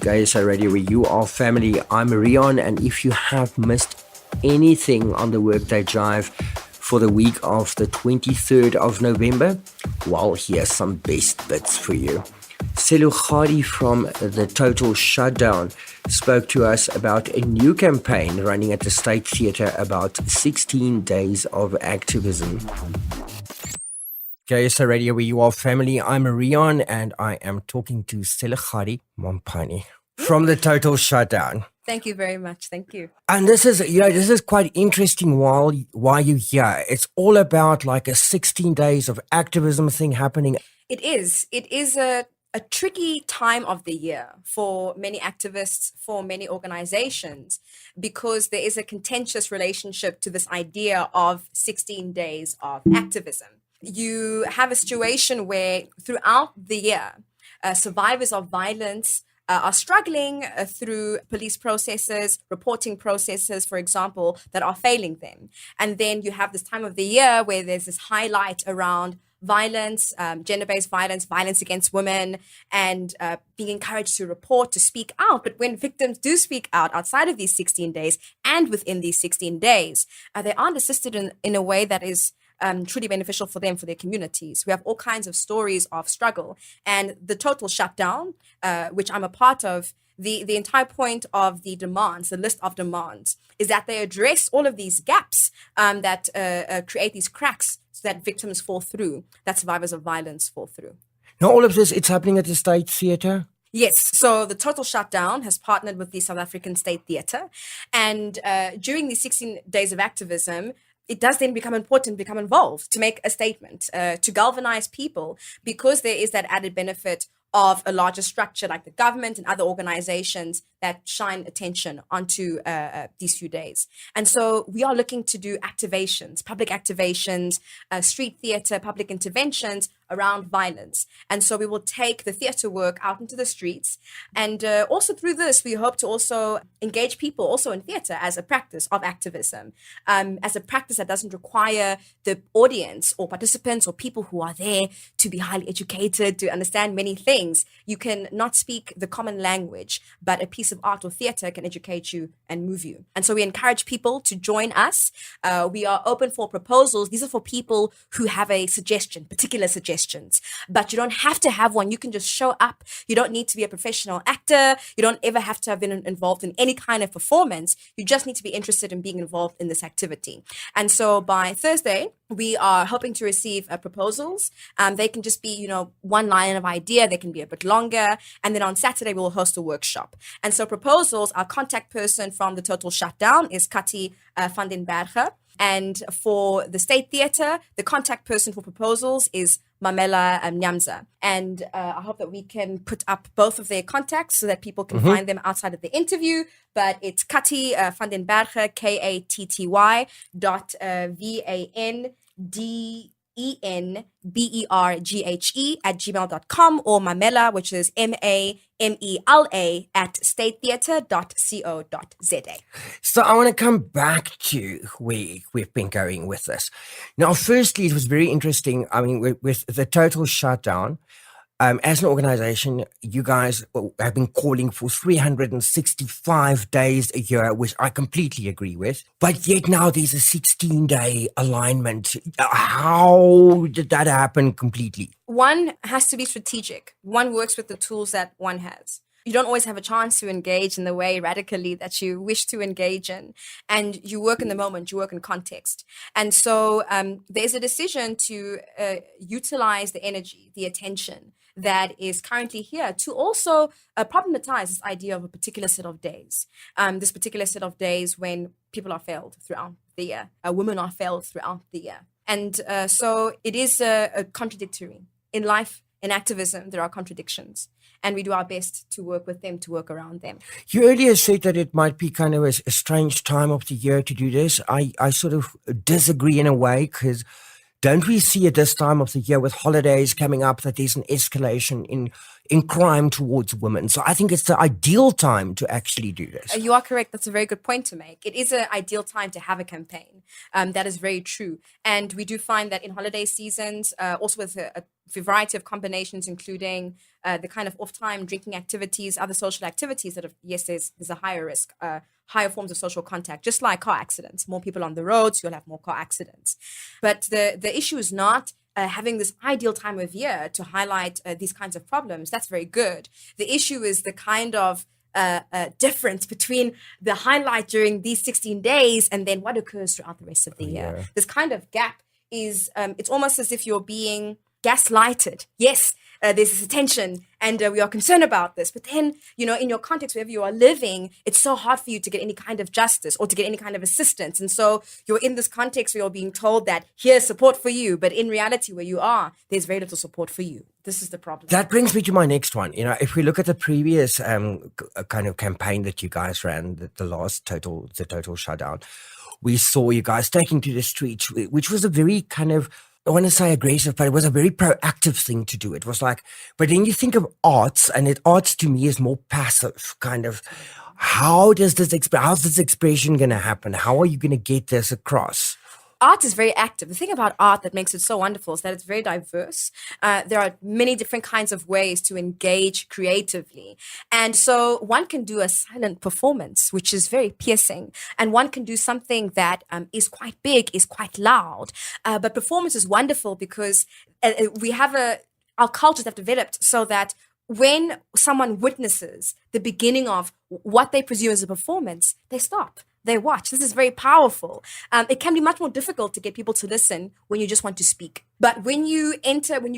Guys, already where you are family. I'm Rian, and if you have missed anything on the Workday Drive for the week of the 23rd of November, well, here's some best bits for you. Selogadi from the Total Shutdown spoke to us about a new campaign running at the State Theatre about 16 Days of Activism. KSA Radio, where you are family. I'm Rian, and I am talking to Selogadi Mampane from the Total Shutdown. Thank you very much. Thank you. And this is quite interesting why you're here. It's all about like a 16 days of activism thing happening. It is a tricky time of the year for many activists, for many organizations, because there is a contentious relationship to this idea of 16 days of activism. You have a situation where throughout the year, survivors of violence are struggling through police processes, reporting processes, for example, that are failing them. And then you have this time of the year where there's this highlight around violence, gender-based violence, violence against women, and being encouraged to report, to speak out. But when victims do speak out outside of these 16 days and within these 16 days, they aren't assisted in a way that is truly beneficial for them, for their communities. We have all kinds of stories of struggle. And the Total Shutdown, which I'm a part of, the entire point of the demands, the list of demands, is that they address all of these gaps that create these cracks so that victims fall through, that survivors of violence fall through. Now, all of this, it's happening at the State Theatre? Yes, so the Total Shutdown has partnered with the South African State Theatre. And during these 16 days of activism, it does then become important, become involved, to make a statement, to galvanize people, because there is that added benefit of a larger structure like the government and other organizations that shine attention onto these few days. And so we are looking to do activations, public activations, street theater, public interventions around violence. And so we will take the theater work out into the streets. And also through this, we hope to also engage people also in theater as a practice of activism, as a practice that doesn't require the audience or participants or people who are there to be highly educated, to understand many things. You can not speak the common language, but a piece of art or theater can educate you and move you. And so we encourage people to join us. We are open for proposals. These are for people who have a suggestion, particular suggestions, but you don't have to have one. You can just show up. You don't need to be a professional actor. You don't ever have to have been involved in any kind of performance. You just need to be interested in being involved in this activity. And so by Thursday, we are hoping to receive proposals. They can just be, one line of idea. They can be a bit longer. And then on Saturday, we will host a workshop. And so proposals, our contact person from the Total Shutdown is Kati van den Berge. And for the State Theatre, the contact person for proposals is Mamela Nyamza. And I hope that we can put up both of their contacts so that people can find them outside of the interview. But it's Kati van den Berge, KATTY.VANDENBERGHE@gmail.com, or Mamela, which is MAMELA @statetheatre.co.za. So I want to come back to where we've been going with this. Now, firstly, it was very interesting. I mean, with the Total Shutdown, as an organization, you guys have been calling for 365 days a year, which I completely agree with. But yet now there's a 16-day alignment. How did that happen completely? One has to be strategic. One works with the tools that one has. You don't always have a chance to engage in the way radically that you wish to engage in. And you work in the moment, you work in context. And so there's a decision to utilize the energy, the attention that is currently here to also problematize this idea of a particular set of days. This particular set of days when people are failed throughout the year, women are failed throughout the year. And so it is a contradictory. In life, in activism, there are contradictions. And we do our best to work with them, to work around them. You earlier said that it might be kind of a strange time of the year to do this. I sort of disagree in a way, because don't we see at this time of the year with holidays coming up that there's an escalation in crime towards women? So I think it's the ideal time to actually do this. You are correct. That's a very good point to make. It is an ideal time to have a campaign. That is very true. And we do find that in holiday seasons, also with a variety of combinations, including the kind of off-time drinking activities, other social activities that, yes, there's a higher risk, higher forms of social contact, just like car accidents. More people on the roads, you'll have more car accidents. But the issue is not having this ideal time of year to highlight these kinds of problems. That's very good. The issue is the kind of difference between the highlight during these 16 days and then what occurs throughout the rest of the year. This kind of gap is, it's almost as if you're being gaslighted. Yes, there's this attention and we are concerned about this. But then, in your context, wherever you are living, it's so hard for you to get any kind of justice or to get any kind of assistance. And so you're in this context where you're being told that here's support for you. But in reality, where you are, there's very little support for you. This is the problem. That brings me to my next one. If we look at the previous kind of campaign that you guys ran, the last total shutdown, we saw you guys taking to the streets, which was a very kind of, I want to say aggressive, but it was a very proactive thing to do. It was like, but then you think of arts, and arts to me is more passive, kind of. How's this expression going to happen? How are you going to get this across? Art is very active. The thing about art that makes it so wonderful is that it's very diverse. There are many different kinds of ways to engage creatively. And so one can do a silent performance, which is very piercing. And one can do something that is quite big, is quite loud. But performance is wonderful because our cultures have developed so that when someone witnesses the beginning of what they presume is a performance, they stop. They watch. This is very powerful. It can be much more difficult to get people to listen when you just want to speak. But when you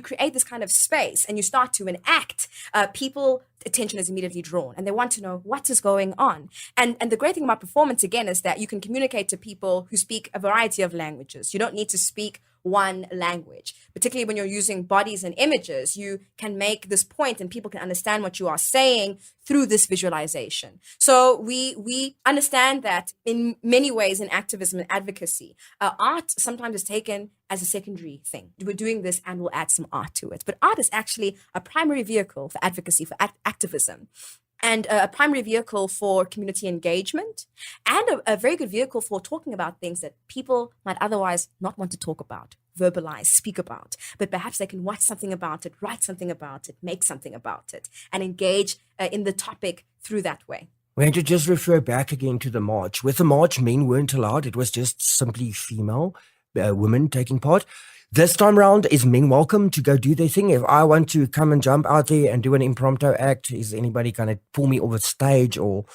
create this kind of space and you start to enact, people's attention is immediately drawn and they want to know what is going on. And the great thing about performance, again, is that you can communicate to people who speak a variety of languages. You don't need to speak one language, particularly when you're using bodies and images. You can make this point and people can understand what you are saying through this visualization. So we understand that in many ways in activism and advocacy, art sometimes is taken as a secondary thing. We're doing this and we'll add some art to it. But art is actually a primary vehicle for advocacy, for activism. And a primary vehicle for community engagement, and a very good vehicle for talking about things that people might otherwise not want to talk about, verbalize, speak about. But perhaps they can watch something about it, write something about it, make something about it, and engage in the topic through that way. We're going to just refer back again to the march. With the march, men weren't allowed. It was just simply female women taking part. This time around, is men welcome to go do their thing? If I want to come and jump out there and do an impromptu act, is anybody going to pull me off the stage? Or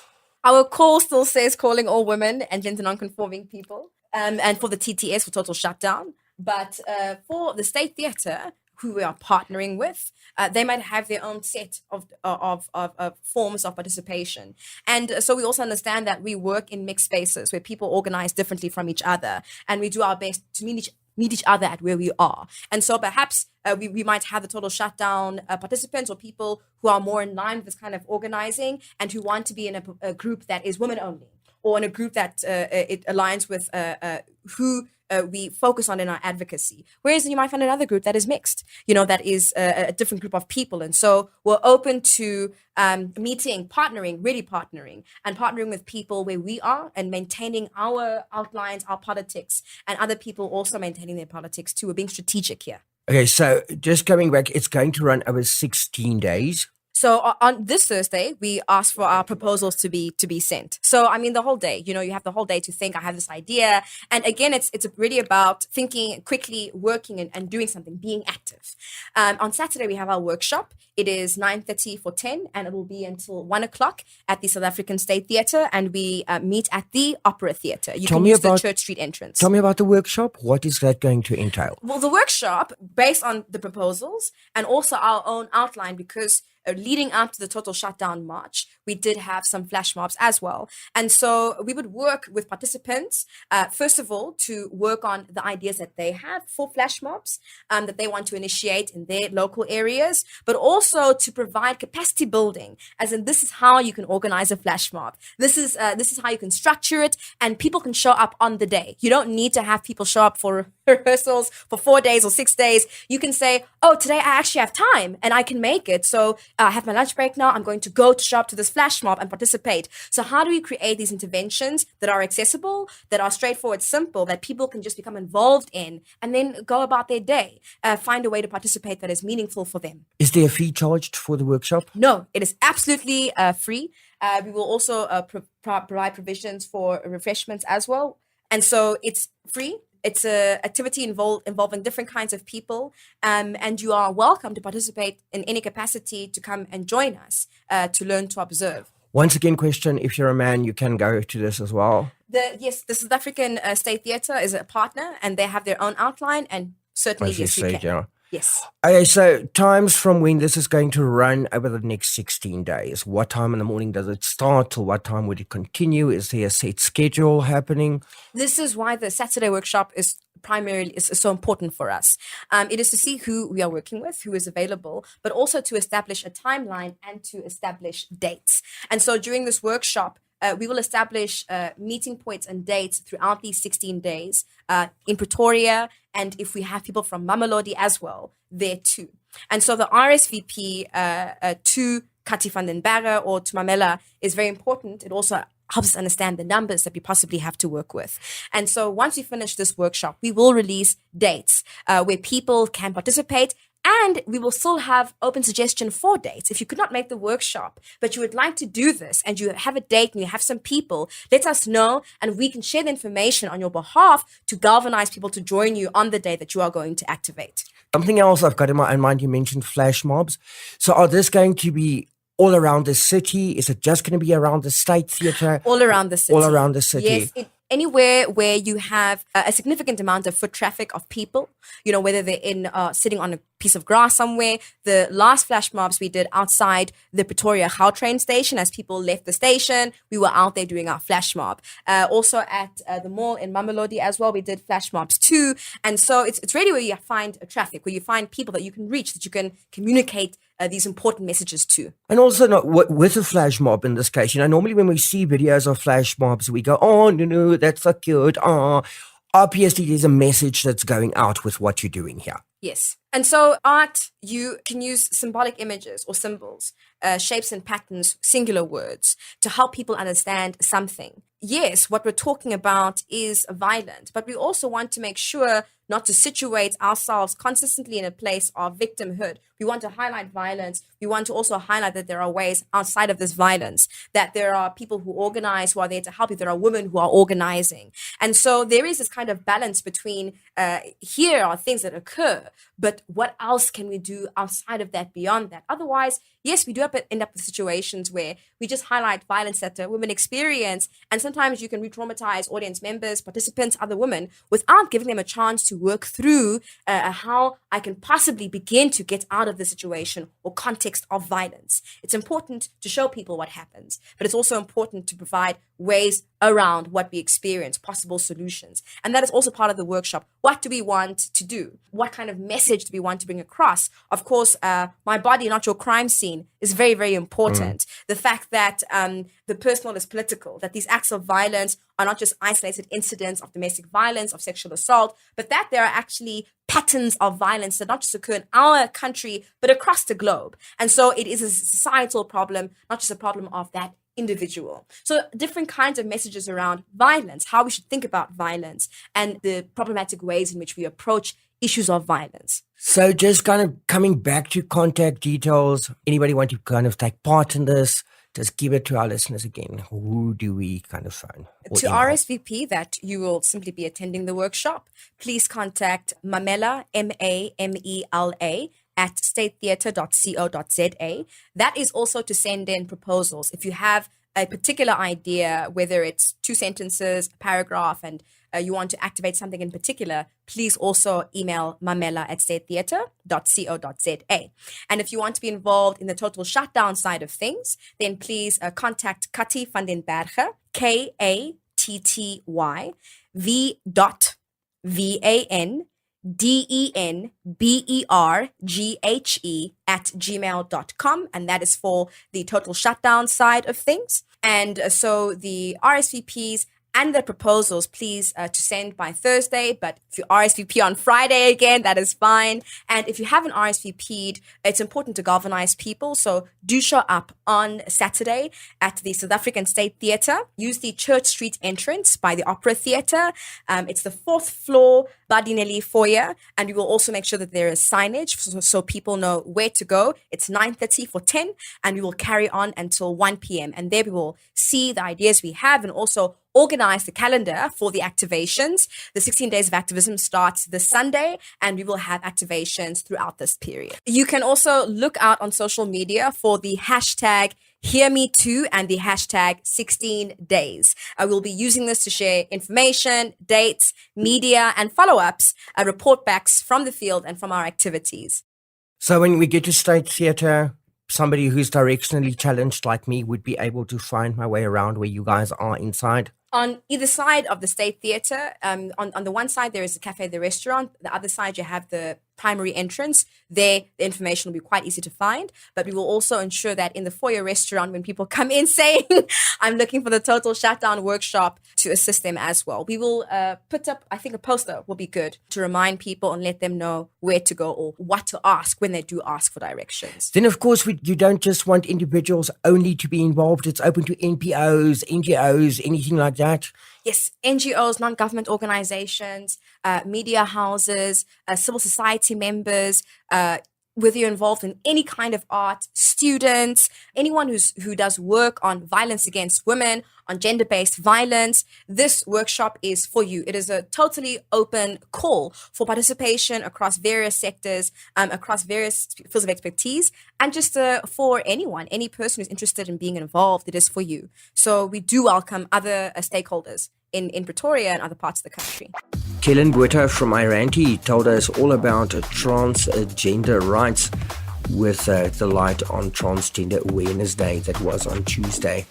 our call still says calling all women and gender non-conforming people, and for the TTS, for total shutdown. But for the State Theatre, who we are partnering with, they might have their own set of forms of participation. And so we also understand that we work in mixed spaces where people organize differently from each other, and we do our best to meet each other at where we are. And so perhaps we might have the total shutdown participants or people who are more in line with this kind of organizing and who want to be in a group that is women only, or in a group that it aligns with who we focus on in our advocacy. Whereas you might find another group that is mixed, that is a different group of people. And so we're open to partnering with people where we are and maintaining our outlines, our politics, and other people also maintaining their politics too. We're being strategic here. Okay, so just coming back, it's going to run over 16 days. So on this Thursday, we asked for our proposals to be sent. So, the whole day, you have the whole day to think, I have this idea. And again, it's really about thinking quickly, working and doing something, being active. On Saturday, we have our workshop. It is 9:30 for 10, and it will be until 1 o'clock at the South African State Theatre, and we meet at the Opera Theatre. You can use the Church Street entrance. Tell me about the workshop. What is that going to entail? Well, the workshop, based on the proposals and also our own outline, because leading up to the total shutdown march, we did have some flash mobs as well. And so we would work with participants, first of all, to work on the ideas that they have for flash mobs that they want to initiate in their local areas, but also to provide capacity building, as in this is how you can organize a flash mob. This is how you can structure it, and people can show up on the day. You don't need to have people show up for rehearsals for 4 days or 6 days, you can say, oh, today I actually have time and I can make it. So I have my lunch break now. I'm going to go to show up to this flash mob and participate. So how do we create these interventions that are accessible, that are straightforward, simple, that people can just become involved in and then go about their day, find a way to participate that is meaningful for them? Is there a fee charged for the workshop? No, it is absolutely free. We will also provide provisions for refreshments as well. And so it's free. It's an activity involving different kinds of people. And you are welcome to participate in any capacity to come and join us to learn to observe. Once again, question, if you're a man, you can go to this as well. Yes, the South African State Theatre is a partner and they have their own outline, and certainly, As you yes, you said, can. yeah. Yes. Okay, so times from when this is going to run over the next 16 days. What time in the morning does it start? Till what time would it continue? Is there a set schedule happening? This is why the Saturday workshop is so important for us. It is to see who we are working with, who is available, but also to establish a timeline and to establish dates. And so during this workshop, we will establish meeting points and dates throughout these 16 days in Pretoria, and if we have people from Mamelodi as well, there too. And so the RSVP to Kati van den Berge or to Mamela is very important. It also helps us understand the numbers that we possibly have to work with. And so once we finish this workshop, we will release dates where people can participate. And we will still have open suggestion for dates. If you could not make the workshop, but you would like to do this and you have a date and you have some people, let us know and we can share the information on your behalf to galvanize people to join you on the day that you are going to activate. Something else I've got in my mind, you mentioned flash mobs. So are this going to be all around the city? Is it just going to be around the State Theatre? All around the city. All around the city. Yes, anywhere where you have a significant amount of foot traffic of people, whether they're in sitting on a piece of grass somewhere. The last flash mobs we did outside the Pretoria Gautrain station, as people left the station, we were out there doing our flash mob. Also at the mall in Mamelodi as well, we did flash mobs too. And so it's really where you find traffic, where you find people that you can reach, that you can communicate these important messages to. And also with a flash mob in this case, normally when we see videos of flash mobs, we go, oh, no, that's so cute. Obviously, there's a message that's going out with what you're doing here. Yes. And so art, you can use symbolic images or symbols, shapes and patterns, singular words to help people understand something. Yes, what we're talking about is violent, but we also want to make sure not to situate ourselves consistently in a place of victimhood. We want to highlight violence. We want to also highlight that there are ways outside of this violence, that there are people who organize, who are there to help you. There are women who are organizing. And so there is this kind of balance between here are things that occur, but what else can we do outside of that, beyond that? Otherwise, yes, we do end up with situations where we just highlight violence that women experience, and sometimes you can re-traumatize audience members, participants, other women, without giving them a chance to work through how I can possibly begin to get out of the situation or context of violence. It's important to show people what happens, but it's also important to provide ways around what we experience, possible solutions. And that is also part of the workshop. What do we want to do? What kind of message do we want to bring across? Of course, my body, not your crime scene is very, very important. The fact that the personal is political, that these acts of violence are not just isolated incidents of domestic violence, of sexual assault, but that there are actually patterns of violence that not just occur in our country, but across the globe. And so it is a societal problem, not just a problem of that individual. So different kinds of messages around violence, how we should think about violence, and the problematic ways in which we approach issues of violence. So just kind of coming back to contact details, anybody want to kind of take part in this? Just give it to our listeners again. Who do we kind of phone? To RSVP that you will simply be attending the workshop, please contact Mamela, Mamela, at statetheatre.co.za. That is also to send in proposals. If you have a particular idea, whether it's 2 sentences, a paragraph, and you want to activate something in particular, please also email Mamela at statetheatre.co.za. And if you want to be involved in the total shutdown side of things, then please contact Kati van den Berge, Katty VandenBerghe at gmail.com, and that is for the total shutdown side of things. And so the RSVPs and their proposals, please, to send by Thursday. But if you RSVP on Friday again, that is fine. And if you haven't RSVP'd, it's important to galvanize people. So do show up on Saturday at the South African State Theatre. Use the Church Street entrance by the Opera Theatre. It's the 4th floor Badinelli foyer. And we will also make sure that there is signage so people know where to go. It's 9:30 for 10, and we will carry on until 1 p.m. And there we will see the ideas we have and also organize the calendar for the activations. The 16 Days of Activism starts this Sunday, and we will have activations throughout this period. You can also look out on social media for the hashtag #HearMeToo and the hashtag 16 Days. I will be using this to share information, dates, media, and follow-ups, report backs from the field and from our activities. So when we get to State Theatre, somebody who's directionally challenged like me would be able to find my way around where you guys are inside? On either side of the State Theatre, on the one side, there is the cafe, the restaurant. The other side, you have the primary entrance. There, the information will be quite easy to find. But we will also ensure that in the foyer restaurant, when people come in saying, I'm looking for the total shutdown workshop, to assist them as well. We will put up, I think a poster will be good to remind people and let them know where to go or what to ask when they do ask for directions. Then, of course, you don't just want individuals only to be involved. It's open to NPOs, NGOs, anything like that. Yes, NGOs, non-government organizations, media houses, civil society members, whether you're involved in any kind of art, students, anyone who does work on violence against women, on gender-based violence, this workshop is for you. It is a totally open call for participation across various sectors, across various fields of expertise, and just for anyone, any person who's interested in being involved, it is for you. So we do welcome other stakeholders in Pretoria and other parts of the country. Kellyn from Iranti told us all about transgender rights with the light on Transgender Awareness Day that was on Tuesday.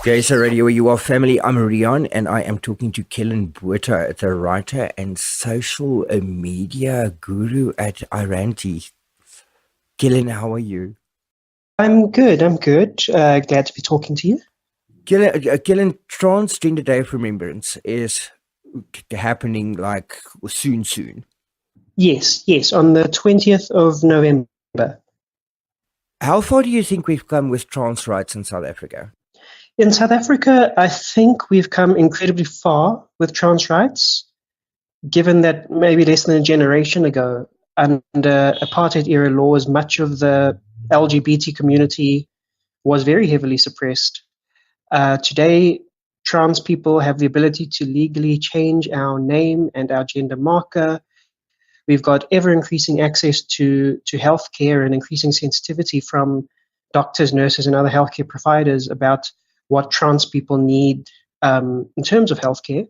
Days Radio, you are family. I'm Rian, and I am talking to Kellyn, the writer and social media guru at Iranti. Kellyn, how are you? I'm good. Glad to be talking to you. Kellyn, Transgender Day of Remembrance is happening like soon. Yes, on the 20th of November. How far do you think we've come with trans rights in South Africa? In South Africa, I think we've come incredibly far with trans rights, given that maybe less than a generation ago, under apartheid-era laws, much of the LGBT community was very heavily suppressed. Today, trans people have the ability to legally change our name and our gender marker. We've got ever-increasing access to healthcare and increasing sensitivity from doctors, nurses, and other healthcare providers about what trans people need in terms of healthcare.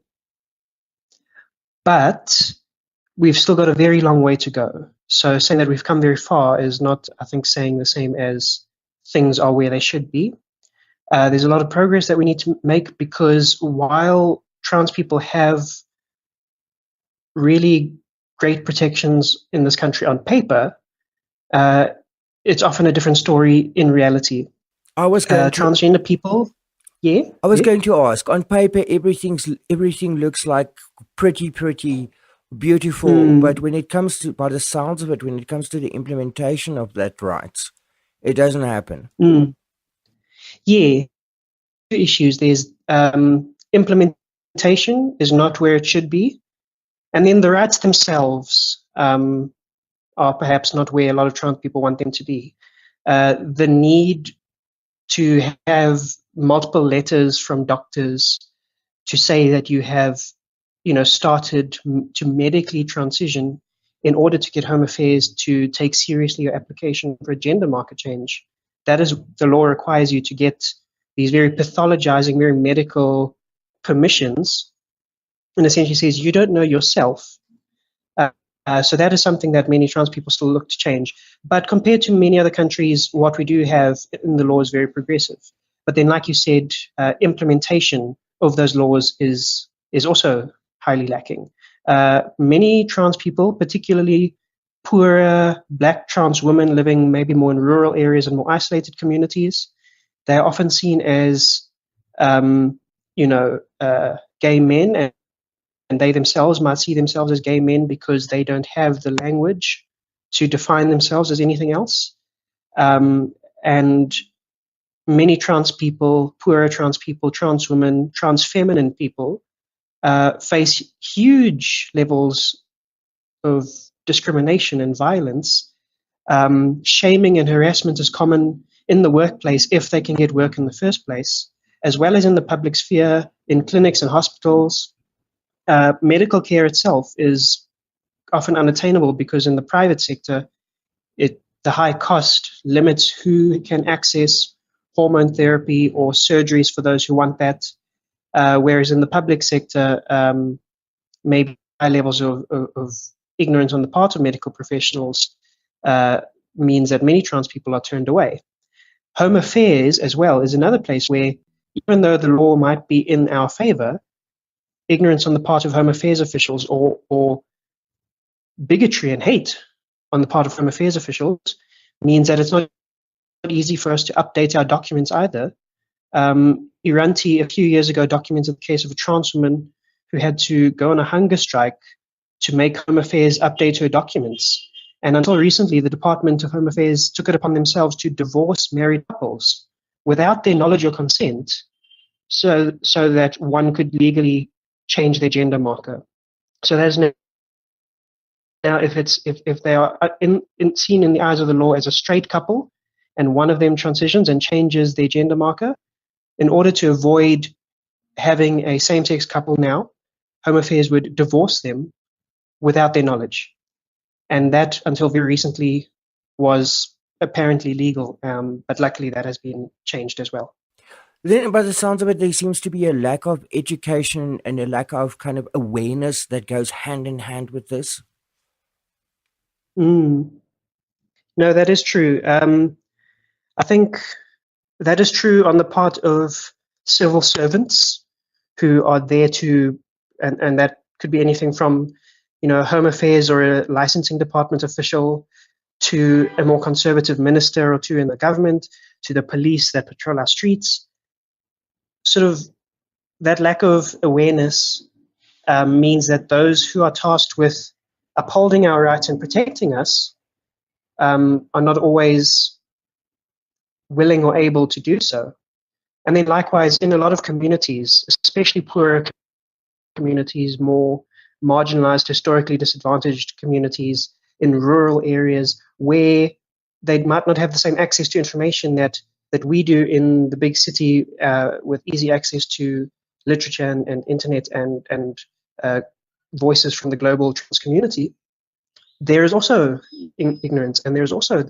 But we've still got a very long way to go. So saying that we've come very far is not, I think, saying the same as things are where they should be. There's a lot of progress that we need to make, because while trans people have really great protections in this country on paper, it's often a different story in reality. Transgender people, I was going to ask, on paper, everything looks like pretty beautiful, but when it comes to, by the sounds of it, when it comes to the implementation of that rights, it doesn't happen. Yeah, issues. There's implementation is not where it should be, and then the rights themselves are perhaps not where a lot of trans people want them to be. The need to have multiple letters from doctors to say that you have, started to medically transition in order to get Home Affairs to take seriously your application for a gender marker change. That is, the law requires you to get these very pathologizing, very medical permissions, and essentially says you don't know yourself. So that is something that many trans people still look to change. But compared to many other countries, what we do have in the law is very progressive. But then, like you said, implementation of those laws is also highly lacking. Many trans people, particularly poorer Black trans women living maybe more in rural areas and more isolated communities, they are often seen as, gay men, and they themselves might see themselves as gay men because they don't have the language to define themselves as anything else. And many trans people, poorer trans people, trans women, trans feminine people face huge levels of discrimination and violence. Shaming and harassment is common in the workplace if they can get work in the first place, as well as in the public sphere, in clinics and hospitals. Medical care itself is often unattainable because in the private sector, the high cost limits who can access hormone therapy or surgeries for those who want that, whereas in the public sector, maybe high levels of ignorance on the part of medical professionals means that many trans people are turned away. Home affairs as well is another place where, even though the law might be in our favor, ignorance on the part of home affairs officials or bigotry and hate on the part of home affairs officials means that it's not easy for us to update our documents either. Iranti a few years ago documented the case of a trans woman who had to go on a hunger strike to make Home Affairs update her documents. And until recently, the Department of Home Affairs took it upon themselves to divorce married couples without their knowledge or consent, so that one could legally change their gender marker. So there's now if they are seen in the eyes of the law as a straight couple, and one of them transitions and changes their gender marker, in order to avoid having a same-sex couple now, Home Affairs would divorce them without their knowledge. And that, until very recently, was apparently legal, but luckily that has been changed as well. Then, by the sounds of it, there seems to be a lack of education and a lack of kind of awareness that goes hand in hand with this. No, that is true. I think that is true on the part of civil servants who are there to, and that could be anything from, Home Affairs or a licensing department official to a more conservative minister or two in the government, to the police that patrol our streets. Sort of that lack of awareness means that those who are tasked with upholding our rights and protecting us are not always willing or able to do so. And then likewise, in a lot of communities, especially poorer communities, more marginalized, historically disadvantaged communities in rural areas where they might not have the same access to information that we do in the big city with easy access to literature and internet and voices from the global trans community, there is also ignorance and there's also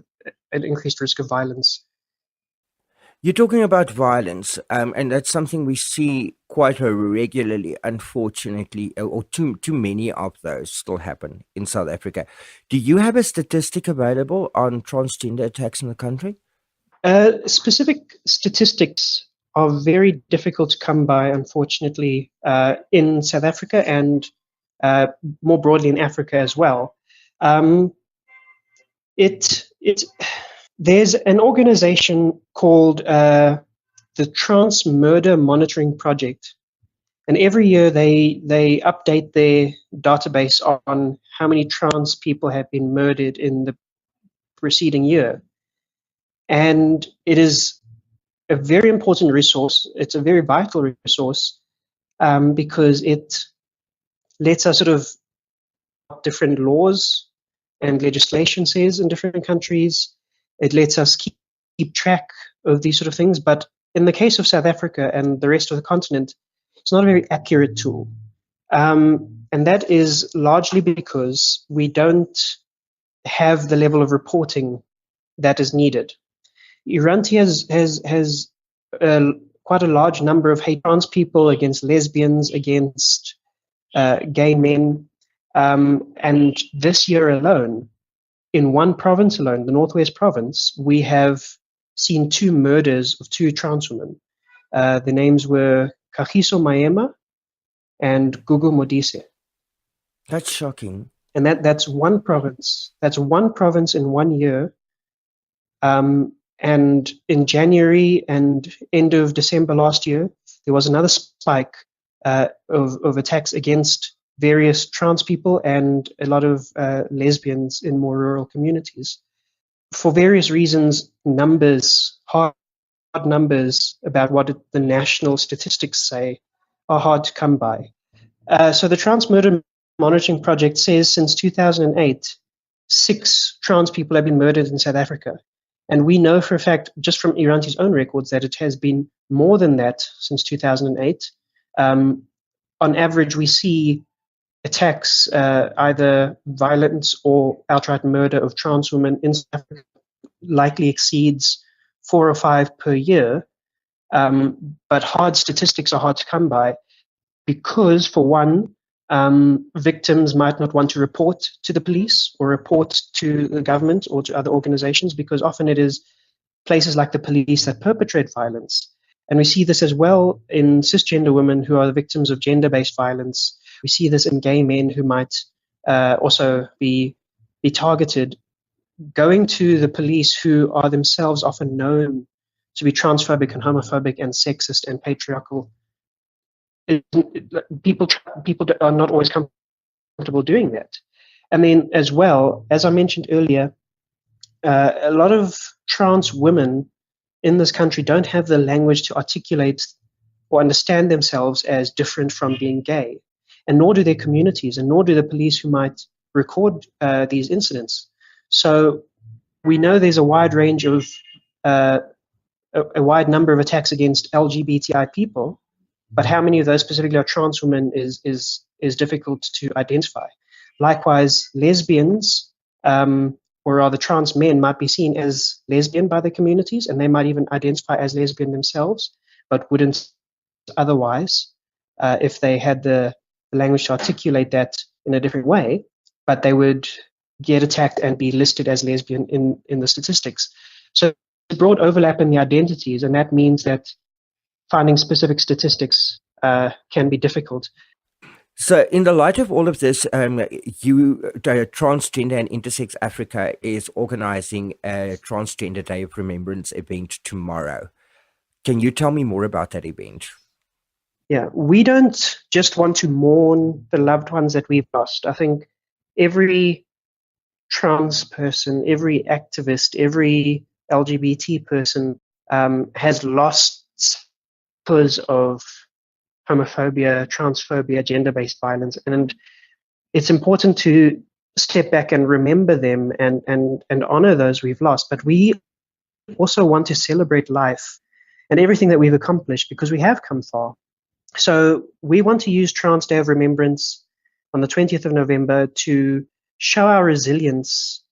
an increased risk of violence. You're talking about violence, and that's something we see quite regularly, unfortunately, or too many of those still happen in South Africa. Do you have a statistic available on transgender attacks in the country? Specific statistics are very difficult to come by, unfortunately, in South Africa and more broadly in Africa as well. There's an organization called the Trans Murder Monitoring Project, and every year they update their database on how many trans people have been murdered in the preceding year. And it is a very important resource. It's a very vital resource because it lets us sort of different laws and legislation says in different countries. It lets us keep track of these sort of things. But in the case of South Africa and the rest of the continent, it's not a very accurate tool. And that is largely because we don't have the level of reporting that is needed. Iranti has quite a large number of hate trans people, against lesbians, against gay men. And this year alone, in one province alone, the Northwest Province, we have seen 2 murders of 2 trans women. The names were Kagiso Maema and Gugu Modise. That's shocking. And that's one province. That's one province in 1 year. And in January and end of December last year, there was another spike of attacks against various trans people and a lot of lesbians in more rural communities. For various reasons, hard numbers about what the national statistics say are hard to come by. So the Trans Murder Monitoring Project says since 2008, 6 trans people have been murdered in South Africa. And we know for a fact, just from Iranti's own records, that it has been more than that since 2008. On average, we see attacks, either violence or outright murder of trans women in South Africa, likely exceeds 4 or 5 per year. But hard statistics are hard to come by because, for one, victims might not want to report to the police or report to the government or to other organizations, because often it is places like the police that perpetrate violence. And we see this as well in cisgender women who are the victims of gender-based violence. We see this in gay men who might also be targeted. Going to the police, who are themselves often known to be transphobic and homophobic and sexist and patriarchal, people are not always comfortable doing that. And then as well, as I mentioned earlier, a lot of trans women in this country don't have the language to articulate or understand themselves as different from being gay, and nor do their communities, and nor do the police who might record these incidents. So we know there's a wide range of a wide number of attacks against LGBTI people, but how many of those specifically are trans women is difficult to identify. Likewise, lesbians, or rather trans men, might be seen as lesbian by the communities, and they might even identify as lesbian themselves, but wouldn't otherwise if they had the language to articulate that in a different way, but they would get attacked and be listed as lesbian in the statistics. So a broad overlap in the identities, and that means that finding specific statistics can be difficult. So, in the light of all of this, Transgender and Intersex Africa is organizing a Transgender Day of Remembrance event tomorrow. Can you tell me more about that event? Yeah, we don't just want to mourn the loved ones that we've lost. I think every trans person, every activist, every LGBT person has lost because of homophobia, transphobia, gender-based violence. And it's important to step back and remember them and honor those we've lost. But we also want to celebrate life and everything that we've accomplished, because we have come far. So we want to use Trans Day of Remembrance on the 20th of November to show our resilience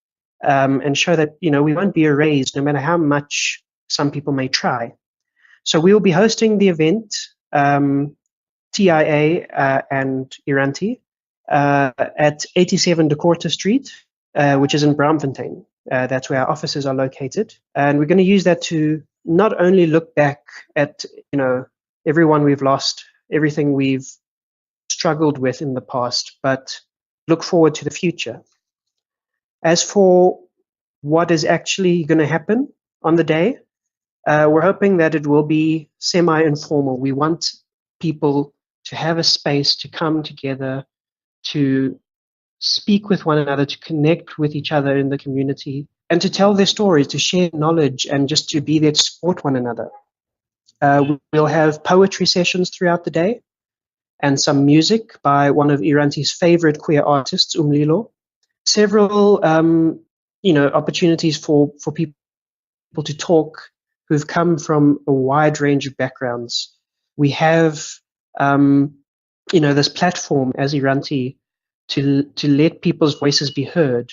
and show that, we won't be erased no matter how much some people may try. So we will be hosting the event, TIA and Iranti, at 87 De Korte Street, which is in Braamfontein. That's where our offices are located. And we're going to use that to not only look back at, everyone we've lost, everything we've struggled with in the past, but look forward to the future. As for what is actually going to happen on the day, we're hoping that it will be semi-informal. We want people to have a space to come together, to speak with one another, to connect with each other in the community, and to tell their stories, to share knowledge, and just to be there to support one another. We'll have poetry sessions throughout the day and some music by one of Iranti's favorite queer artists, Umlilo. Several, opportunities for people to talk who've come from a wide range of backgrounds. We have, this platform as Iranti to let people's voices be heard.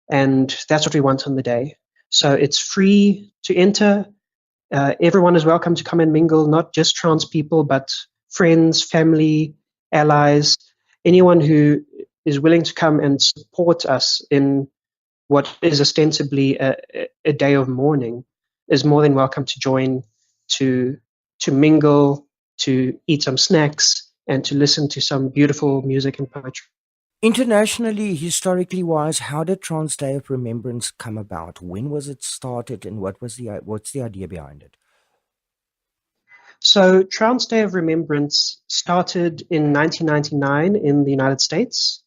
And that's what we want on the day. So it's free to enter. Everyone is welcome to come and mingle, not just trans people, but friends, family, allies, anyone who is willing to come and support us in what is ostensibly a day of mourning is more than welcome to join, to mingle, to eat some snacks, and to listen to some beautiful music and poetry. Internationally, historically wise, how did Trans Day of Remembrance come about? When was it started, and what's the idea behind it? So, Trans Day of Remembrance started in 1999 in the United States.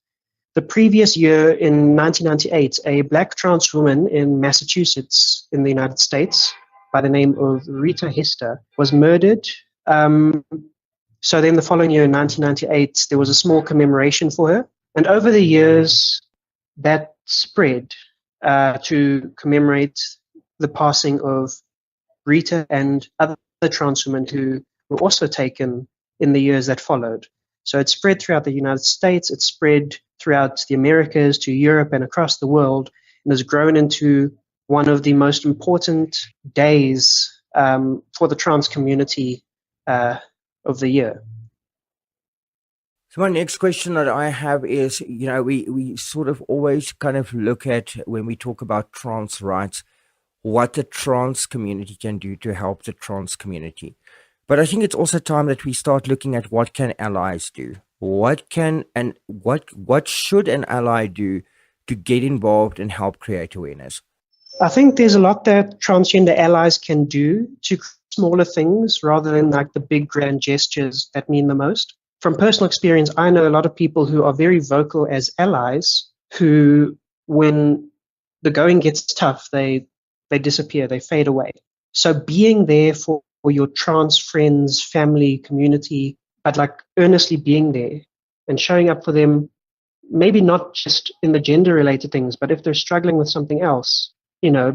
The previous year, in 1998, a black trans woman in Massachusetts in the United States by the name of Rita Hester was murdered. So then the following year, in 1998, there was a small commemoration for her. And over the years, that spread to commemorate the passing of Rita and other trans women who were also taken in the years that followed. So it spread throughout the United States, it spread throughout the Americas to Europe and across the world, and has grown into one of the most important days for the trans community of the year. So my next question that I have is, we sort of always kind of look at, when we talk about trans rights, what the trans community can do to help the trans community. But I think it's also time that we start looking at what can allies do. What should an ally do to get involved and help create awareness? I think there's a lot that transgender allies can do to smaller things rather than like the big grand gestures that mean the most. From personal experience, I know a lot of people who are very vocal as allies who, when the going gets tough, they disappear, they fade away. So being there for your trans friends, family, community, but like earnestly being there and showing up for them, maybe not just in the gender related things, but if they're struggling with something else,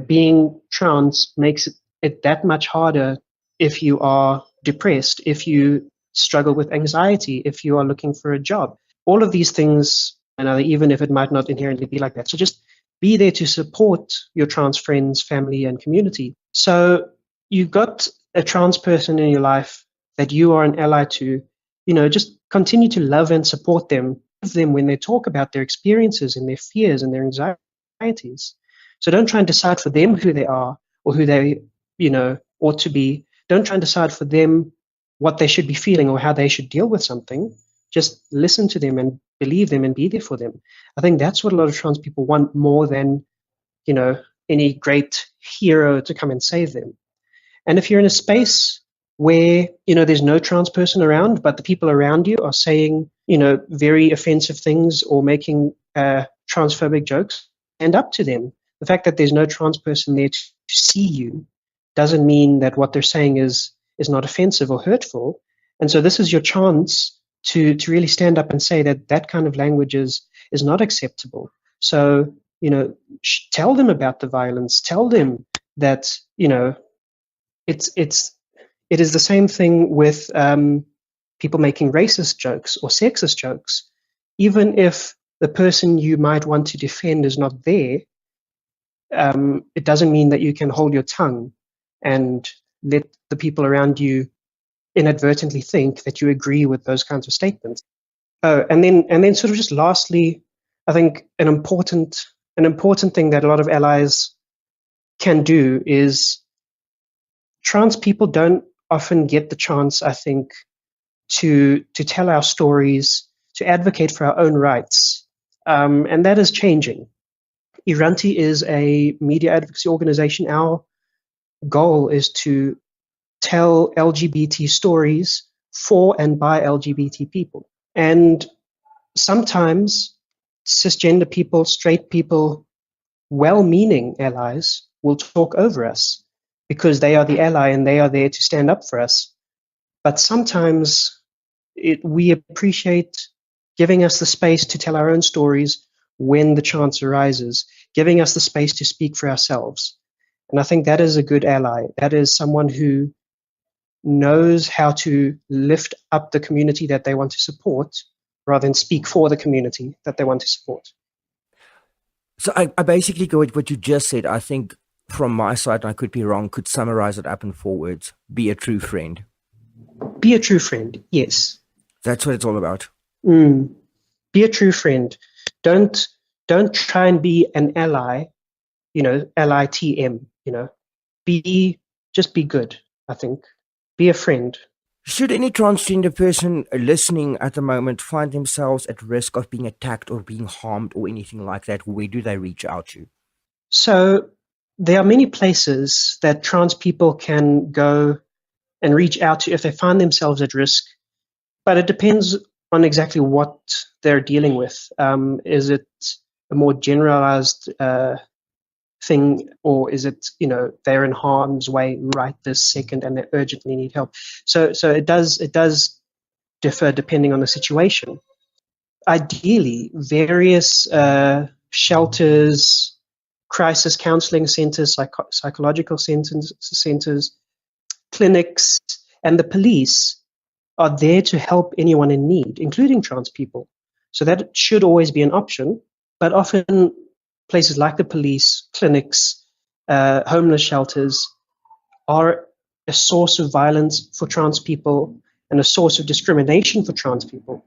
being trans makes it that much harder if you are depressed, if you struggle with anxiety, if you are looking for a job. All of these things, even if it might not inherently be like that. So just be there to support your trans friends, family, and community. So you've got a trans person in your life that you are an ally to, just continue to love and support them when they talk about their experiences and their fears and their anxieties. So don't try and decide for them who they are or who they, ought to be. Don't try and decide for them what they should be feeling or how they should deal with something. Just listen to them and believe them and be there for them. I think that's what a lot of trans people want more than, any great hero to come and save them. And if you're in a space where, there's no trans person around, but the people around you are saying, very offensive things or making transphobic jokes, stand up to them. The fact that there's no trans person there to see you doesn't mean that what they're saying is not offensive or hurtful. And so this is your chance to really stand up and say that kind of language is not acceptable. So, tell them about the violence. Tell them that, it is the same thing with people making racist jokes or sexist jokes. Even if the person you might want to defend is not there, it doesn't mean that you can hold your tongue and let the people around you inadvertently think that you agree with those kinds of statements. And then sort of just lastly, I think an important thing that a lot of allies can do is trans people don't often get the chance, I think, to tell our stories, to advocate for our own rights. And that is changing. Iranti is a media advocacy organization. Our goal is to tell LGBT stories for and by LGBT people. And sometimes cisgender people, straight people, well-meaning allies will talk over us because they are the ally and they are there to stand up for us. But sometimes we appreciate giving us the space to tell our own stories when the chance arises, giving us the space to speak for ourselves. And I think that is a good ally. That is someone who knows how to lift up the community that they want to support rather than speak for the community that they want to support. So I basically go with what you just said. I think from my side, and I could be wrong, could summarize it up in 4 words. Be a true friend. Be a true friend, yes. That's what it's all about. Be a true friend. Don't try and be an ally, LITM, just be good, I think. Be a friend. Should any transgender person listening at the moment find themselves at risk of being attacked or being harmed or anything like that, where do they reach out to? So there are many places that trans people can go and reach out to if they find themselves at risk. But it depends on exactly what they're dealing with. Is it a more generalized thing, or is it, they're in harm's way right this second and they urgently need help? So it does differ depending on the situation. Ideally, various shelters, crisis counseling centers, psychological centers, clinics, and the police are there to help anyone in need, including trans people. So that should always be an option. But often places like the police, clinics, homeless shelters are a source of violence for trans people and a source of discrimination for trans people.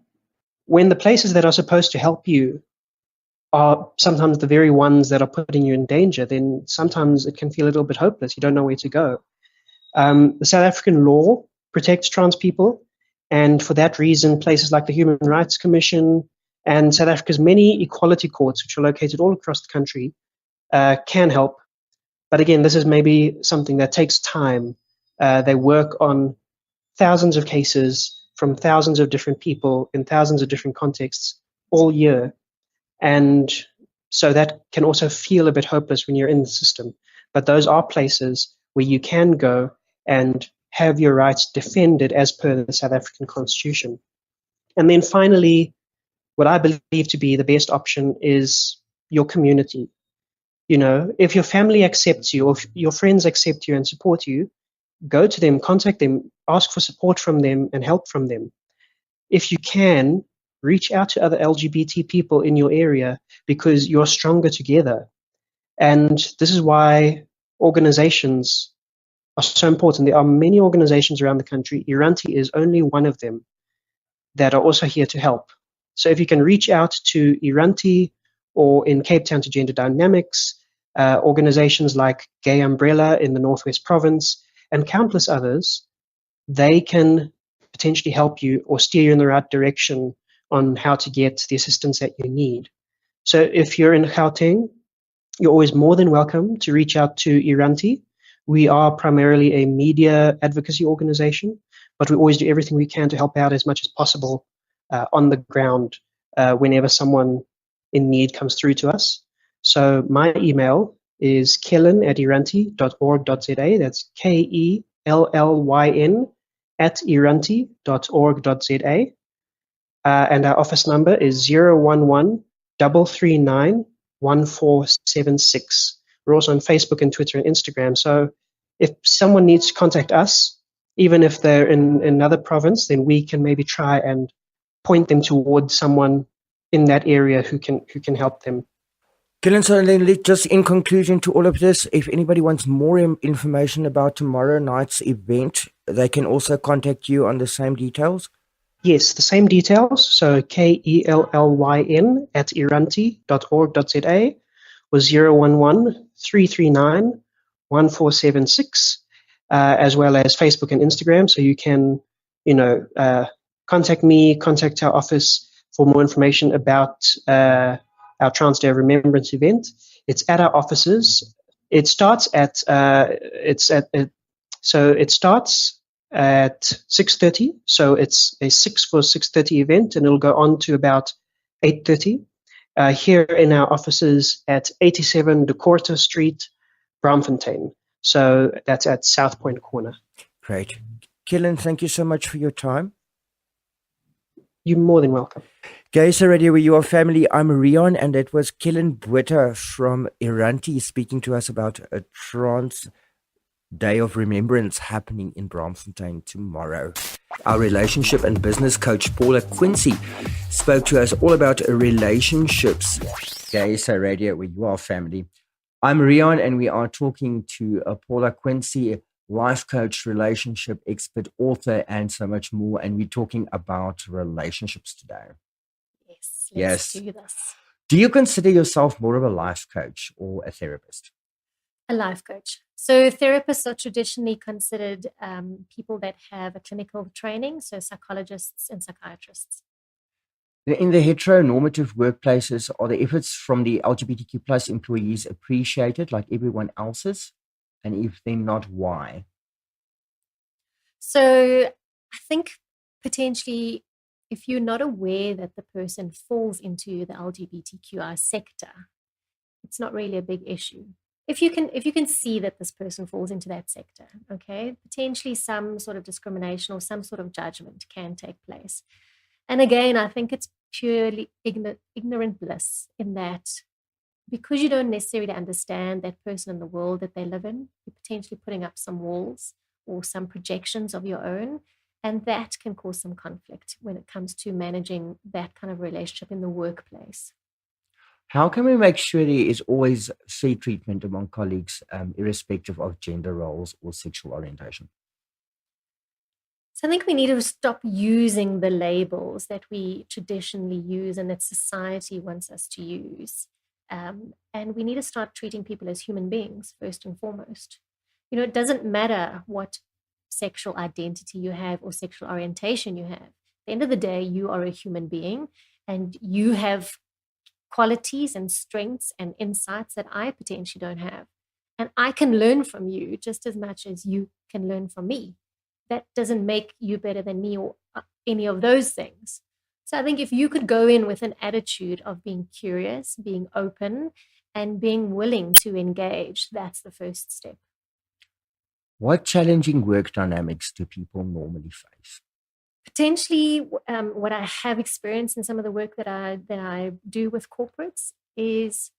When the places that are supposed to help you are sometimes the very ones that are putting you in danger, then sometimes it can feel a little bit hopeless. You don't know where to go. The South African law protects trans people, and for that reason, places like the Human Rights Commission and South Africa's many equality courts, which are located all across the country, can help. But again, this is maybe something that takes time. They work on thousands of cases from thousands of different people in thousands of different contexts all year. And so that can also feel a bit hopeless when you're in the system. But those are places where you can go and have your rights defended as per the South African Constitution. And then finally, what I believe to be the best option is your community. If your family accepts you, or if your friends accept you and support you, go to them, contact them, ask for support from them and help from them. If you can, reach out to other LGBT people in your area, because you're stronger together. And this is why organizations are so important. There are many organizations around the country. Iranti is only one of them that are also here to help. So if you can reach out to Iranti, or in Cape Town to Gender Dynamics, organizations like Gay Umbrella in the Northwest Province, and countless others, they can potentially help you or steer you in the right direction on how to get the assistance that you need. So if you're in Gauteng, you're always more than welcome to reach out to Iranti. We are primarily a media advocacy organization, but we always do everything we can to help out as much as possible on the ground whenever someone in need comes through to us. So my email is kellyn@iranti.org.za. That's KELLYN @iranti.org.za. And our office number is 011 339 1476. We're also on Facebook and Twitter and Instagram. So if someone needs to contact us, even if they're in another province, then we can maybe try and point them towards someone in that area who can help them. Kellyn, so then just in conclusion to all of this, if anybody wants more information about tomorrow night's event, they can also contact you on the same details? Yes, the same details. So KELLYN @iranti.org.za or 011 339 1476, as well as Facebook and Instagram. So you can, contact me, contact our office for more information about our Trans Day of Remembrance event. It's at our offices. It starts at 6:30. So it's a 6:30 event, and it'll go on to about 8:30. Here in our offices at 87 DeCorta Street, Braamfontein. So that's at South Point Corner. Great. Kellyn, thank you so much for your time. You're more than welcome. Days of Radio, where you are family. I'm Rian, and that was Kellyn Botha from Iranti speaking to us about a Trans Day of Remembrance happening in Braamfontein tomorrow. Our relationship and business coach, Paula Quinsee, spoke to us all about relationships. Days of Radio, where you are family. I'm Rian, and we are talking to Paula Quinsee, life coach, relationship expert, author, and so much more. And we're talking about relationships today. Let's do this. Do you consider yourself more of a life coach or a therapist? A life coach. So therapists are traditionally considered people that have a clinical training, so psychologists and psychiatrists. In the heteronormative workplaces, are the efforts from the LGBTQ plus employees appreciated like everyone else's? And if they're not, why? So I think potentially if you're not aware that the person falls into the LGBTQI sector, it's not really a big issue. If you can see that this person falls into that sector, okay, potentially some sort of discrimination or some sort of judgment can take place. And again, I think it's purely ignorant bliss in that because you don't necessarily understand that person in the world that they live in, you're potentially putting up some walls or some projections of your own. And that can cause some conflict when it comes to managing that kind of relationship in the workplace. How can we make sure there is always fair treatment among colleagues, irrespective of gender roles or sexual orientation? So I think we need to stop using the labels that we traditionally use and that society wants us to use. And we need to start treating people as human beings, first and foremost. It doesn't matter what sexual identity you have or sexual orientation you have. At the end of the day, you are a human being and you have qualities and strengths and insights that I potentially don't have. And I can learn from you just as much as you can learn from me. That doesn't make you better than me or any of those things. So I think if you could go in with an attitude of being curious, being open, and being willing to engage, that's the first step. What challenging work dynamics do people normally face? Potentially, what I have experienced in some of the work that I do with corporates is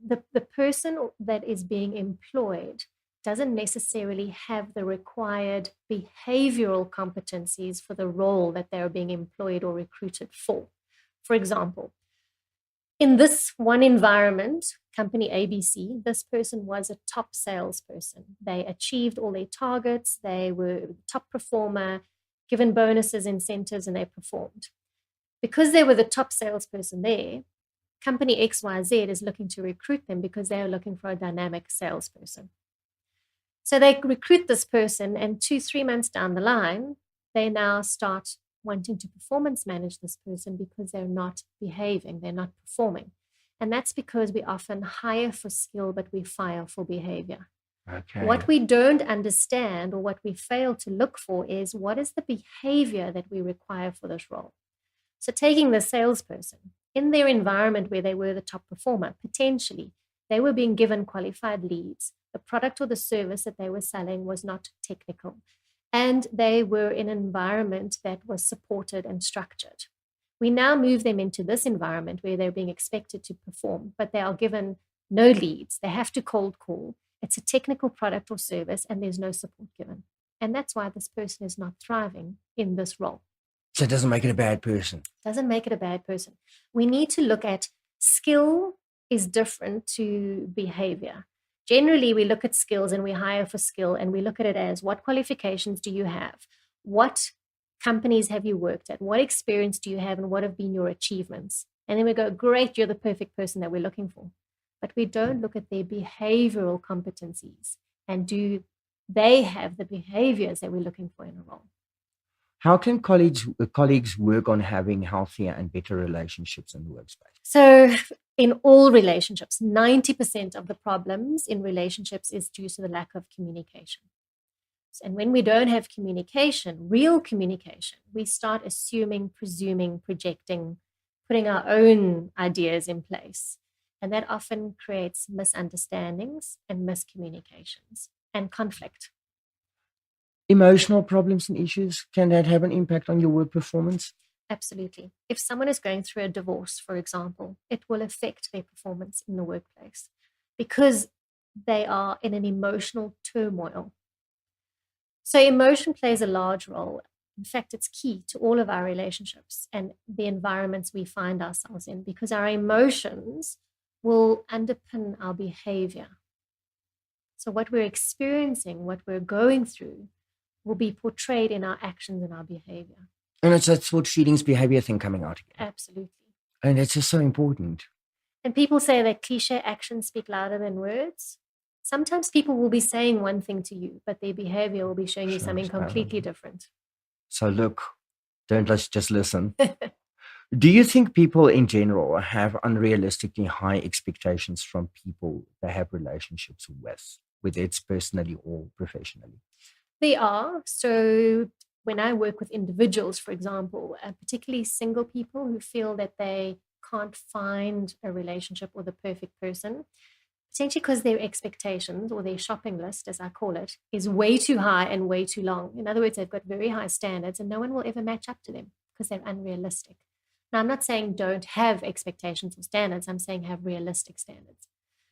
the person that is being employed doesn't necessarily have the required behavioral competencies for the role that they're being employed or recruited for. For example, in this one environment, company ABC, this person was a top salesperson. They achieved all their targets. They were the top performer, given bonuses, incentives, and they performed. Because they were the top salesperson there, company XYZ is looking to recruit them because they are looking for a dynamic salesperson. So they recruit this person, and 2-3 months down the line, they now start wanting to performance manage this person because they're not behaving, they're not performing. And that's because we often hire for skill, but we fire for behavior. Okay. What we don't understand or what we fail to look for is what is the behavior that we require for this role. So taking the salesperson, in their environment where they were the top performer, potentially they were being given qualified leads. The product or the service that they were selling was not technical. And they were in an environment that was supported and structured. We now move them into this environment where they're being expected to perform, but they are given no leads. They have to cold call. It's a technical product or service, and there's no support given. And that's why this person is not thriving in this role. So it doesn't make it a bad person. Doesn't make it a bad person. We need to look at skill is different to behavior. Generally, we look at skills and we hire for skill, and we look at it as what qualifications do you have? What companies have you worked at? What experience do you have, and what have been your achievements? And then we go, great, you're the perfect person that we're looking for. But we don't look at their behavioral competencies and do they have the behaviors that we're looking for in a role. How can colleagues work on having healthier and better relationships in the workspace? So in all relationships, 90% of the problems in relationships is due to the lack of communication. And when we don't have communication, real communication, we start assuming, presuming, projecting, putting our own ideas in place. And that often creates misunderstandings and miscommunications and conflict. Emotional problems and issues, can that have an impact on your work performance? Absolutely. If someone is going through a divorce, for example, it will affect their performance in the workplace because they are in an emotional turmoil. So emotion plays a large role. In fact, it's key to all of our relationships and the environments we find ourselves in, because our emotions will underpin our behavior. So what we're experiencing, what we're going through, will be portrayed in our actions and our behavior. And it's that thought feelings behavior thing coming out again. Absolutely. And it's just so important. And people say that cliche actions speak louder than words. Sometimes people will be saying one thing to you, but their behavior will be showing you something completely different. So look, don't just listen. Do you think people in general have unrealistically high expectations from people they have relationships with, whether it's personally or professionally? They are. So when I work with individuals, for example, particularly single people who feel that they can't find a relationship or the perfect person, potentially because their expectations or their shopping list, as I call it, is way too high and way too long. In other words, they've got very high standards and no one will ever match up to them because they're unrealistic. Now, I'm not saying don't have expectations or standards. I'm saying have realistic standards.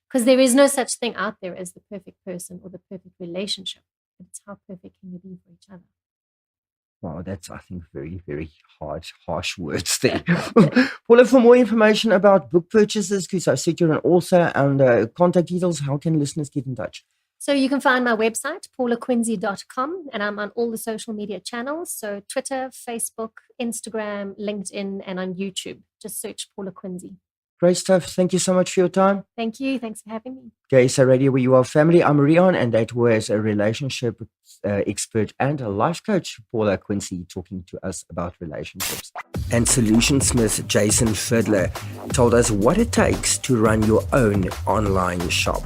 Because there is no such thing out there as the perfect person or the perfect relationship. But it's how perfect can you be for each other? Wow, that's, I think, very, very harsh words there. Paula, for more information about book purchases, because I said you're an author, and contact details, how can listeners get in touch? So you can find my website, paulaquinsee.com, and I'm on all the social media channels. So Twitter, Facebook, Instagram, LinkedIn, and on YouTube. Just search Paula Quinsee. Great stuff. Thank you so much for your time. Thank you. Thanks for having me. Days of Radio, where you are family. I'm Rian, and that was a relationship expert and a life coach, Paula Quinsee, talking to us about relationships. And Solutionsmith Jason Fiddler told us what it takes to run your own online shop.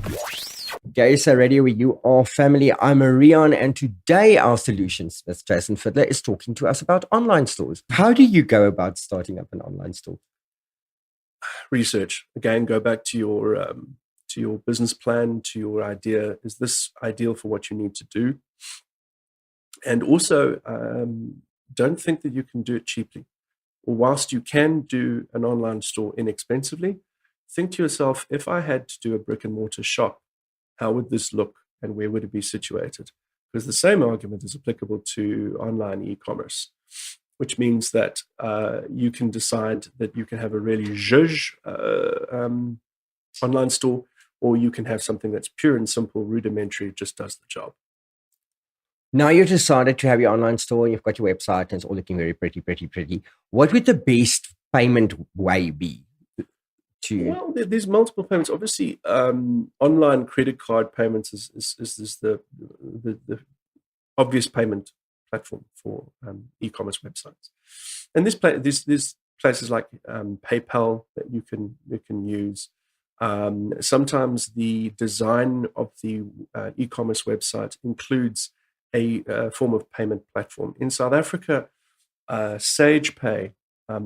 Days of Radio, where you are family. I'm Rian, and today our Solutionsmith Jason Fiddler is talking to us about online stores. How do you go about starting up an online store? Research. Again, go back to your business plan, to your idea. Is this ideal for what you need to do? And also, don't think that you can do it cheaply. Or whilst you can do an online store inexpensively, think to yourself, if I had to do a brick and mortar shop, how would this look and where would it be situated? Because the same argument is applicable to online e-commerce, which means that you can decide that you can have a really zhuzh online store, or you can have something that's pure and simple, rudimentary, just does the job. Now you've decided to have your online store, you've got your website, and it's all looking very pretty. What would the best payment way be? Well, there's multiple payments. Obviously, online credit card payments is the obvious payment platform for e-commerce websites, and there's places like PayPal that you can use. Sometimes the design of the e-commerce website includes a form of payment platform. In South Africa, SagePay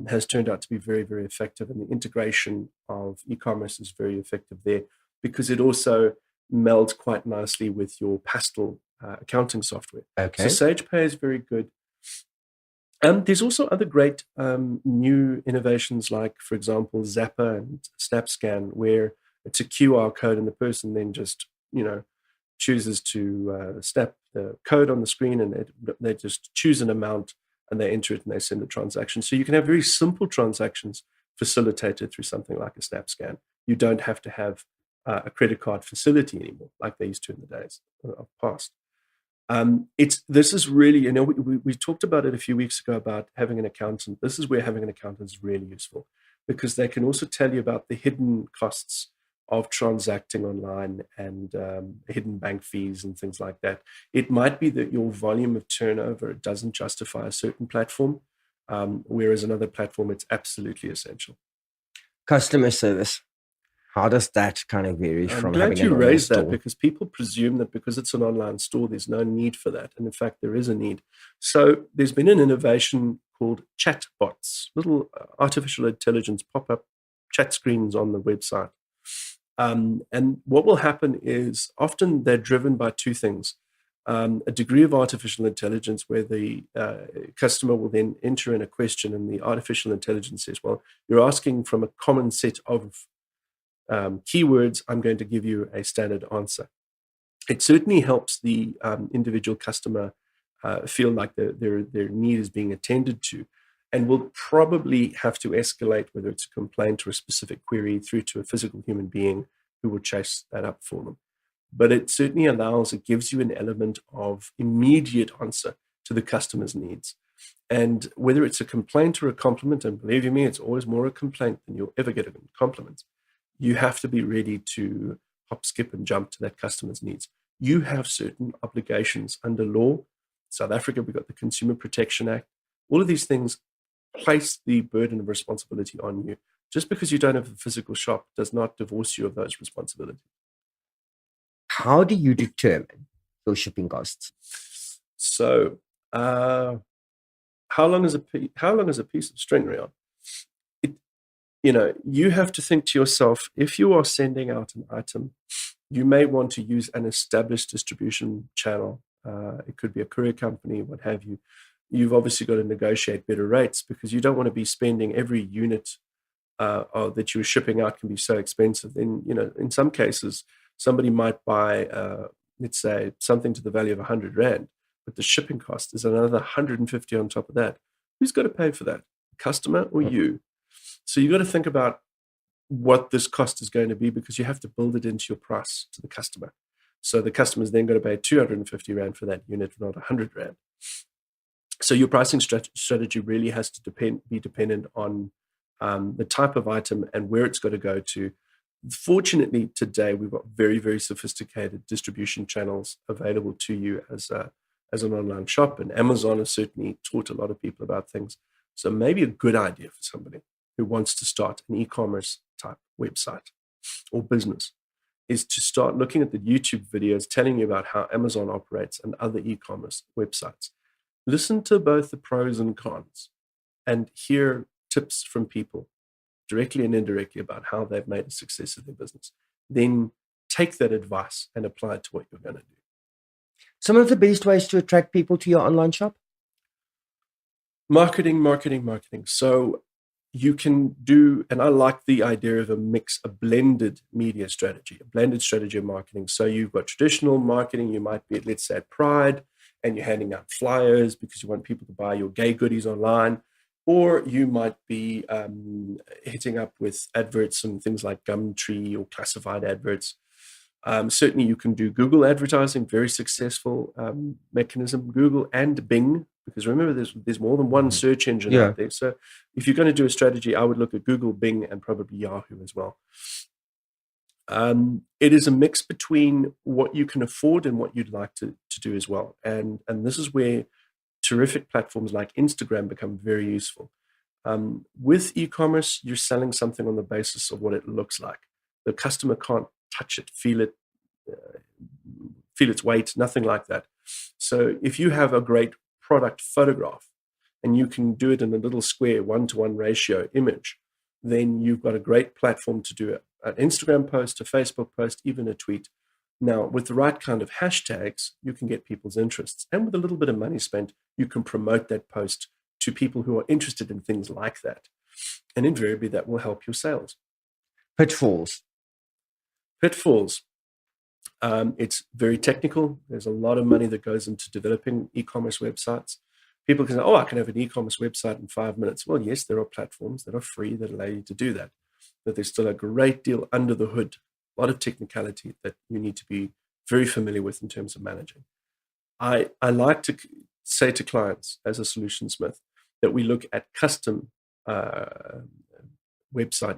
has turned out to be very, very effective, and the integration of e-commerce is very effective there because it also melds quite nicely with your pastel accounting software. Okay. So SagePay is very good. There's also other great new innovations like, for example, Zapper and SnapScan, where it's a QR code and the person then just, chooses to snap the code on the screen and they just choose an amount and they enter it and they send the transaction. So you can have very simple transactions facilitated through something like a SnapScan. You don't have to have a credit card facility anymore like they used to in the days of past. This is really, we talked about it a few weeks ago about having an accountant. This is where having an accountant is really useful because they can also tell you about the hidden costs of transacting online and hidden bank fees and things like that. It might be that your volume of turnover doesn't justify a certain platform, whereas another platform, it's absolutely essential. Customer service. How does that kind of vary from I'm glad having you an online raised store? that because people presume that because it's an online store, there's no need for that. And in fact, there is a need. So there's been an innovation called chatbots, little artificial intelligence pop-up chat screens on the website. And what will happen is often they're driven by two things. A degree of artificial intelligence where the customer will then enter in a question and the artificial intelligence says, well, you're asking from a common set of keywords, I'm going to give you a standard answer. It certainly helps the individual customer feel like their need is being attended to, and will probably have to escalate, whether it's a complaint or a specific query, through to a physical human being who will chase that up for them. But it certainly it gives you an element of immediate answer to the customer's needs. And whether it's a complaint or a compliment, and believe you me, it's always more a complaint than you'll ever get a compliment, you have to be ready to hop, skip, and jump to that customer's needs. You have certain obligations under law. South Africa, we've got the Consumer Protection Act. All of these things place the burden of responsibility on you. Just because you don't have a physical shop does not divorce you of those responsibilities. How do you determine your shipping costs? So, how long is a piece of string, Rian? You have to think to yourself, if you are sending out an item, you may want to use an established distribution channel. It could be a courier company, what have you. You've obviously got to negotiate better rates because you don't want to be spending every unit that you're shipping out can be so expensive. Then, in some cases, somebody might buy, let's say, something to the value of 100 Rand, but the shipping cost is another 150 on top of that. Who's got to pay for that? The customer or you? So you've got to think about what this cost is going to be because you have to build it into your price to the customer. So the customer's then going to pay 250 Rand for that unit, not 100 Rand. So your pricing strategy really has to be dependent on the type of item and where it's got to go to. Fortunately, today we've got very, very sophisticated distribution channels available to you as an online shop, and Amazon has certainly taught a lot of people about things. So maybe a good idea for somebody who wants to start an e-commerce type website or business is to start looking at the YouTube videos telling you about how Amazon operates and other e-commerce websites. Listen to both the pros and cons and hear tips from people directly and indirectly about how they've made a success of their business. Then take that advice and apply it to what you're going to do. Some of the best ways to attract people to your online shop? Marketing. So you can do, and I like the idea of a blended media strategy, a blended strategy of marketing. So you've got traditional marketing. You might be, let's say, at Pride, and you're handing out flyers because you want people to buy your gay goodies online. Or you might be hitting up with adverts and things like Gumtree or classified adverts. Certainly you can do Google advertising, very successful mechanism, Google and Bing, because remember there's more than one search engine out there. So if you're going to do a strategy, I would look at Google, Bing, and probably Yahoo as well. It is a mix between what you can afford and what you'd like to do as well. And this is where terrific platforms like Instagram become very useful. With e-commerce, you're selling something on the basis of what it looks like. The customer can't touch it, feel its weight, nothing like that. So if you have a great product photograph and you can do it in a little square 1-to-1 ratio image, then you've got a great platform to do an Instagram post, a Facebook post, even a tweet. Now, with the right kind of hashtags, you can get people's interests. And with a little bit of money spent, you can promote that post to people who are interested in things like that. And invariably, that will help your sales. Pitfalls. It's very technical. There's a lot of money that goes into developing e-commerce websites. People can say, I can have an e-commerce website in 5 minutes. Well, yes, there are platforms that are free that allow you to do that. But there's still a great deal under the hood, a lot of technicality that you need to be very familiar with in terms of managing. I like to say to clients as a solutionsmith that we look at custom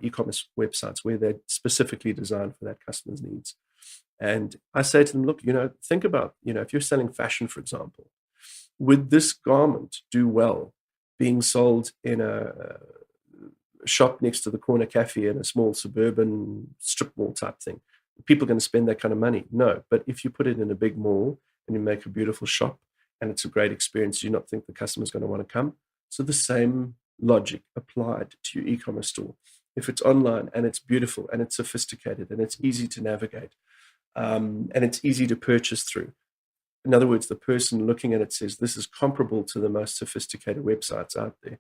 e-commerce websites where they're specifically designed for that customer's needs. And I say to them, look, think about, if you're selling fashion, for example, would this garment do well being sold in a shop next to the corner cafe in a small suburban strip mall type thing? Are people going to spend that kind of money? No. But if you put it in a big mall and you make a beautiful shop and it's a great experience, do you not think the customer's going to want to come? So the same logic applied to your e-commerce store. If it's online and it's beautiful and it's sophisticated and it's easy to navigate and it's easy to purchase through. In other words, the person looking at it says, this is comparable to the most sophisticated websites out there.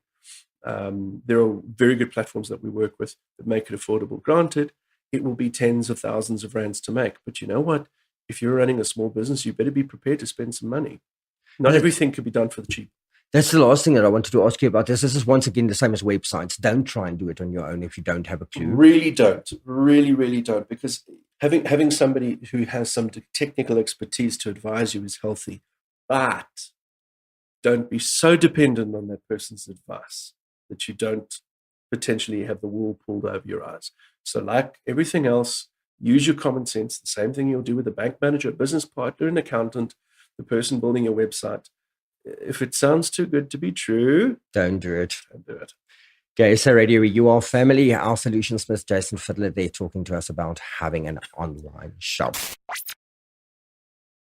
There are very good platforms that we work with that make it affordable. Granted, it will be tens of thousands of rands to make. But you know what? If you're running a small business, you better be prepared to spend some money. Not everything can be done for the cheap. That's the last thing that I wanted to ask you about. This is once again the same as websites. Don't try and do it on your own if you don't have a clue. Really don't. Really don't. Because having somebody who has some technical expertise to advise you is healthy. But don't be so dependent on that person's advice that you don't potentially have the wool pulled over your eyes. So like everything else, use your common sense. The same thing you'll do with a bank manager, a business partner, an accountant, the person building your website. If it sounds too good to be true, don't do it. Don't do it. Okay, so Radio You Are Family, our solutionsmith Jason Fiddler there talking to us about having an online shop.